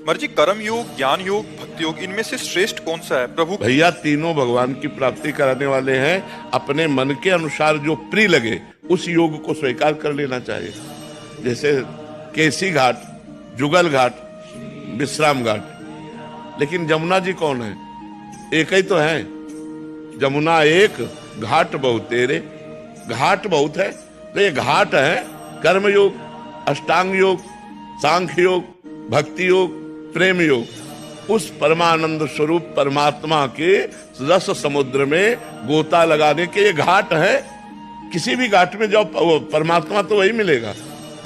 मर्जी कर्म योग, ज्ञान योग, भक्ति योग, इनमें से श्रेष्ठ कौन सा है प्रभु? भैया तीनों भगवान की प्राप्ति कराने वाले हैं। अपने मन के अनुसार जो प्रिय लगे उस योग को स्वीकार कर लेना चाहिए। जैसे केसी घाट, जुगल घाट, विश्राम घाट। लेकिन जमुना जी कौन है? एक ही तो है। जमुना एक, घाट बहुत तेरे। घाट बहुत है तो ये घाट है कर्म योग, अष्टांग योग, सांख्य योग, भक्ति योग, प्रेम योग। उस परमानंद स्वरूप परमात्मा के रस समुद्र में गोता लगाने के ये घाट है। किसी भी घाट में जाओ परमात्मा तो वही मिलेगा।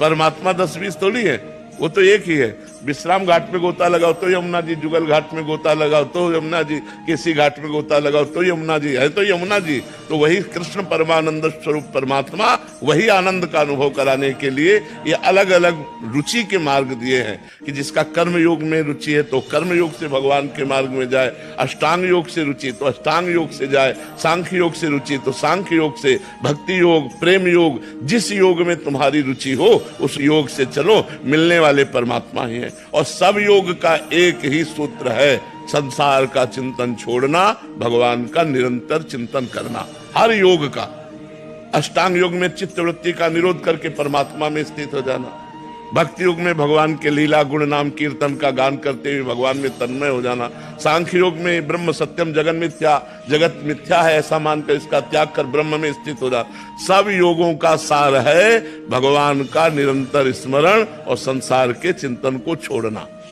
परमात्मा 10-20 थोड़ी है, वो तो एक ही है। विश्राम घाट में गोता लगाओ तो यमुना जी, जुगल घाट में गोता लगाओ तो यमुना जी, केसी घाट में गोता लगाओ तो यमुना जी है, तो यमुना जी तो वही कृष्ण परमानंद स्वरूप परमात्मा, वही आनंद का अनुभव कराने के लिए ये अलग अलग रुचि के मार्ग दिए हैं कि जिसका कर्म योग में रुचि है तो कर्म योग से भगवान के मार्ग में जाए, अष्टांग योग से रुचि तो अष्टांग योग से जाए, सांख्य योग से रुचि तो सांख्य योग से, भक्ति योग, प्रेम योग, जिस योग में तुम्हारी रुचि हो उस योग से चलो। मिलने वाले परमात्मा ही है। और सब योग का एक ही सूत्र है, संसार का चिंतन छोड़ना, भगवान का निरंतर चिंतन करना। हर योग का। अष्टांग योग में चित्त वृत्ति का निरोध करके परमात्मा में स्थित हो जाना। भक्ति योग में भगवान के लीला गुण नाम कीर्तन का गान करते हुए भगवान में तन्मय हो जाना। सांख्य योग में ब्रह्म सत्यम जगत मिथ्या, जगत मिथ्या है ऐसा मानकर इसका त्याग कर ब्रह्म में स्थित हो जाना। सब योगों का सार है भगवान का निरंतर स्मरण और संसार के चिंतन को छोड़ना।